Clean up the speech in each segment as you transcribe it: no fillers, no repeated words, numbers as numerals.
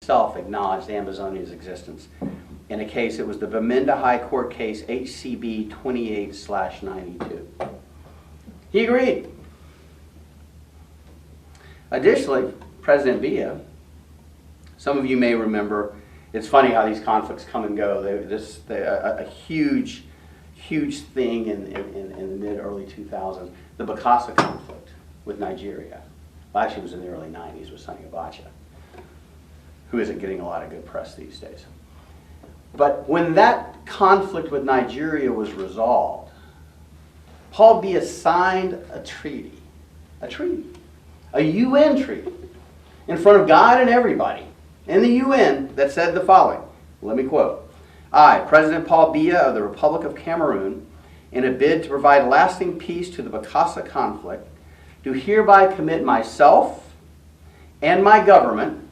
itself acknowledged Ambazonia's existence. In a case, it was the Bamenda High Court case HCB 28/92. He agreed. Additionally, President Villa, some of you may remember, it's funny how these conflicts come and go. A huge thing in the mid-early 2000s, the Bokassa conflict with Nigeria. Well, actually, it was in the early 90s with Sani Abacha, who isn't getting a lot of good press these days. But when that conflict with Nigeria was resolved, Paul Biya signed a UN treaty, in front of God and everybody in the UN that said the following. Let me quote. I, President Paul Biya of the Republic of Cameroon, in a bid to provide lasting peace to the Bokassa conflict, do hereby commit myself and my government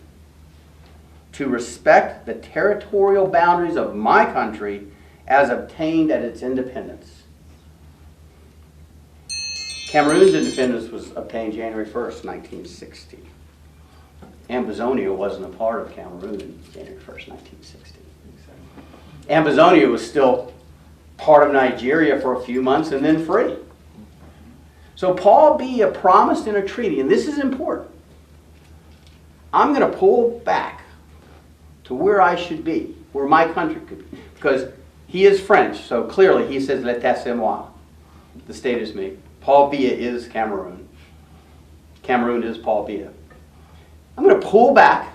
to respect the territorial boundaries of my country as obtained at its independence. Cameroon's independence was obtained January 1st, 1960. Ambazonia wasn't a part of Cameroon January 1st, 1960. Ambazonia was still part of Nigeria for a few months and then free. So Paul Biya promised in a treaty, and this is important, I'm going to pull back to where I should be, where my country could be. Because he is French, so clearly he says, l'état c'est moi. The state is me. Paul Biya is Cameroon. Cameroon is Paul Biya. I'm going to pull back,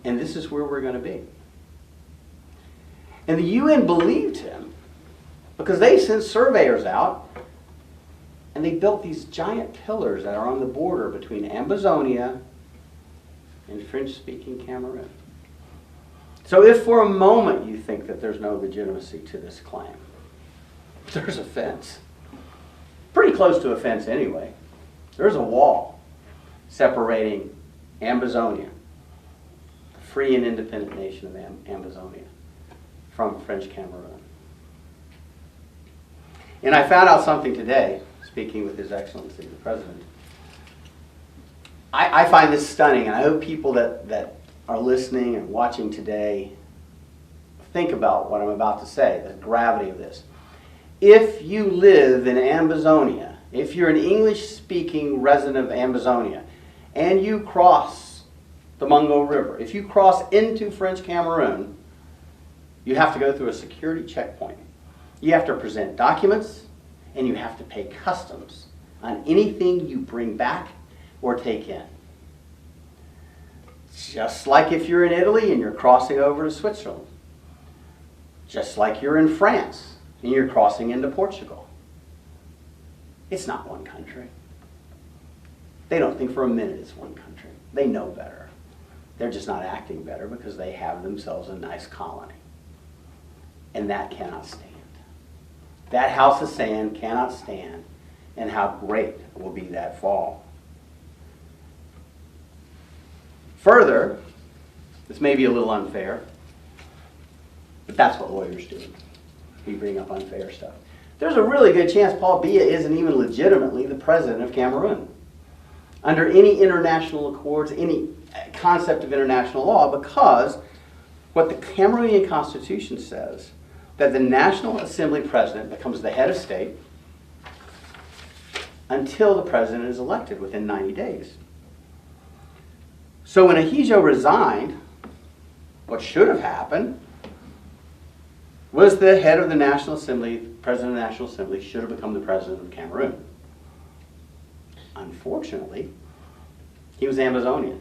and this is where we're going to be. And the UN believed him because they sent surveyors out and they built these giant pillars that are on the border between Ambazonia and French-speaking Cameroon. So if for a moment you think that there's no legitimacy to this claim, there's a fence. Pretty close to a fence anyway. There's a wall separating Ambazonia, the free and independent nation of Ambazonia, from French Cameroon. And I found out something today, speaking with His Excellency the President. I find this stunning, and I hope people that are listening and watching today think about what I'm about to say, the gravity of this. If you live in Ambazonia, if you're an English-speaking resident of Ambazonia, and you cross the Mungo River, if you cross into French Cameroon, you have to go through a security checkpoint. You have to present documents, and you have to pay customs on anything you bring back or take in. Just like if you're in Italy and you're crossing over to Switzerland. Just like you're in France and you're crossing into Portugal. It's not one country. They don't think for a minute it's one country. They know better. They're just not acting better because they have themselves a nice colony. And that cannot stand. That house of sand cannot stand, and how great will be that fall. Further, this may be a little unfair, but that's what lawyers do. We bring up unfair stuff. There's a really good chance Paul Biya isn't even legitimately the president of Cameroon. Under any international accords, any concept of international law, because what the Cameroonian Constitution says, that the National Assembly president becomes the head of state until the president is elected within 90 days. So when Ahijo resigned, what should have happened was the head of the National Assembly, president of the National Assembly, should have become the president of Cameroon. Unfortunately, he was Ambazonian.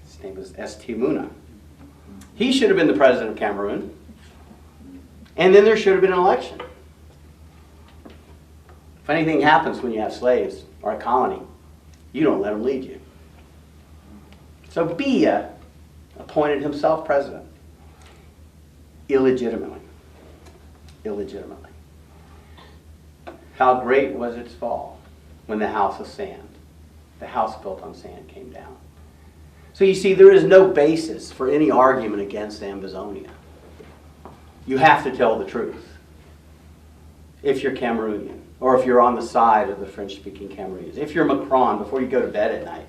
His name was St. Muna. He should have been the president of Cameroon, and then there should have been an election. If anything happens when you have slaves or a colony, you don't let them lead you. So Biya appointed himself president, illegitimately. Illegitimately. How great was its fall when the house of sand, the house built on sand, came down. So you see, there is no basis for any argument against Ambazonia. You have to tell the truth if you're Cameroonian, or if you're on the side of the French-speaking Cameroonians. If you're Macron, before you go to bed at night,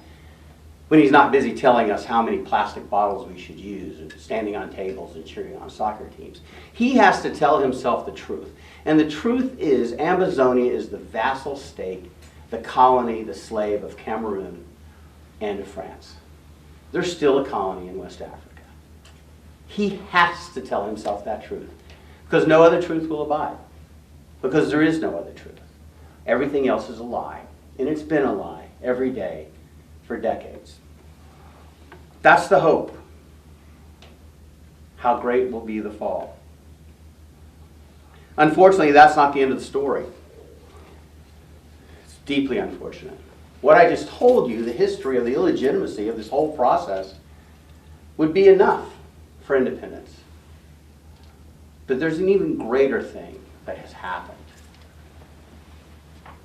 when he's not busy telling us how many plastic bottles we should use and standing on tables and cheering on soccer teams. He has to tell himself the truth. And the truth is, Ambazonia is the vassal state, the colony, the slave of Cameroon and of France. They're still a colony in West Africa. He has to tell himself that truth, because no other truth will abide, because there is no other truth. Everything else is a lie, and it's been a lie every day for decades. That's the hope. How great will be the fall. Unfortunately, that's not the end of the story. It's deeply unfortunate. What I just told you, the history of the illegitimacy of this whole process, would be enough for independence. But there's an even greater thing that has happened.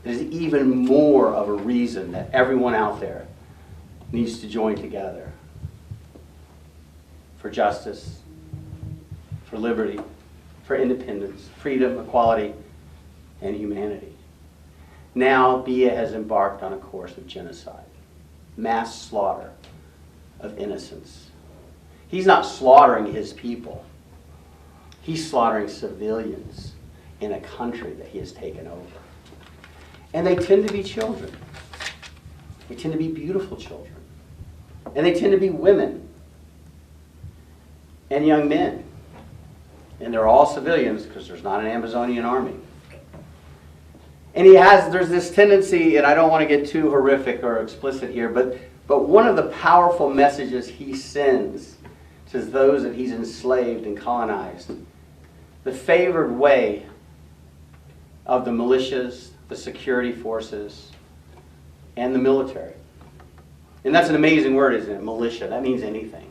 There's even more of a reason that everyone out there needs to join together for justice, for liberty, for independence, freedom, equality, and humanity. Now, Biya has embarked on a course of genocide, mass slaughter of innocents. He's not slaughtering his people. He's slaughtering civilians in a country that he has taken over. And they tend to be children. They tend to be beautiful children. And they tend to be women and young men. And they're all civilians because there's not an Ambazonian army. And there's this tendency, and I don't want to get too horrific or explicit here, but one of the powerful messages he sends to those that he's enslaved and colonized, the favored way of the militias, the security forces, and the military. And that's an amazing word, isn't it? Militia. That means anything.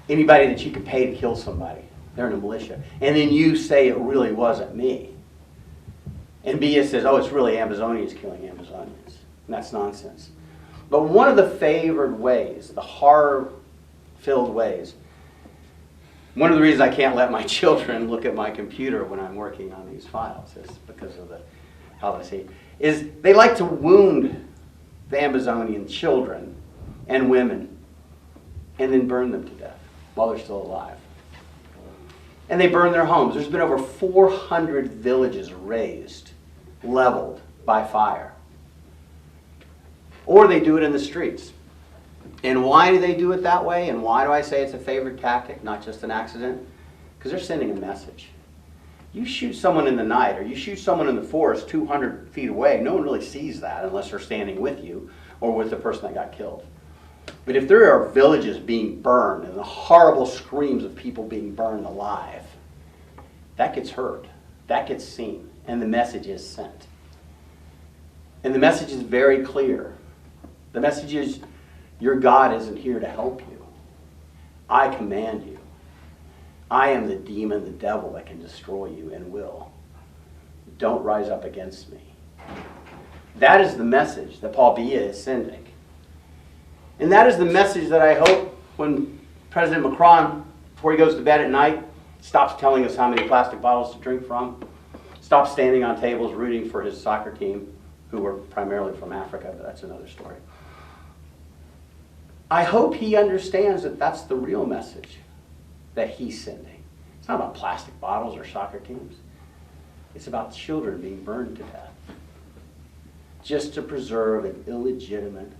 Anybody that you could pay to kill somebody, they're in a militia. And then you say it really wasn't me. And Biya says, oh, it's really Ambazonians killing Ambazonians. And that's nonsense. But one of the favored ways, the horror-filled ways, one of the reasons I can't let my children look at my computer when I'm working on these files is because of how they see, is they like to wound the Ambazonian children and women and then burn them to death while they're still alive. And they burn their homes. There's been over 400 villages razed, leveled by fire. Or they do it in the streets. And why do they do it that way? And why do I say it's a favored tactic, not just an accident? Because they're sending a message. You shoot someone in the night, or you shoot someone in the forest 200 feet away, no one really sees that unless they're standing with you or with the person that got killed. But if there are villages being burned and the horrible screams of people being burned alive, that gets heard, that gets seen, and the message is sent. And the message is very clear. The message is, your God isn't here to help you. I command you. I am the demon, the devil that can destroy you and will. Don't rise up against me. That is the message that Paul Biya is sending. And that is the message that I hope when President Macron, before he goes to bed at night, stops telling us how many plastic bottles to drink from, stops standing on tables rooting for his soccer team, who were primarily from Africa, but that's another story. I hope he understands that that's the real message that he's sending. It's not about plastic bottles or soccer teams. It's about children being burned to death just to preserve an illegitimate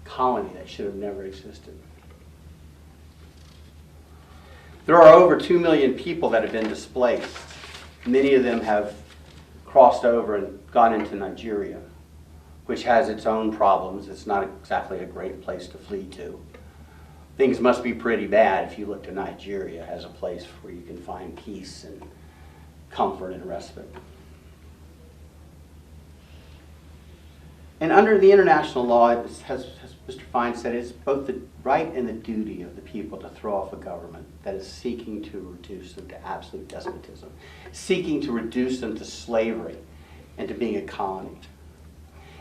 colony that should have never existed. There are over 2 million people that have been displaced. Many of them have crossed over and gone into Nigeria, which has its own problems. It's not exactly a great place to flee to. Things must be pretty bad if you look to Nigeria as a place where you can find peace and comfort and respite. And under the international law, as Mr. Fine said, it's both the right and the duty of the people to throw off a government that is seeking to reduce them to absolute despotism, seeking to reduce them to slavery and to being a colony.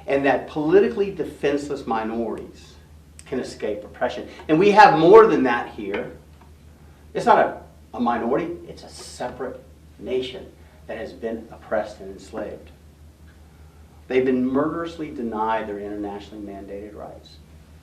And that politically defenseless minorities can escape oppression. And we have more than that here. It's not a minority, it's a separate nation that has been oppressed and enslaved. They've been murderously denied their internationally mandated rights.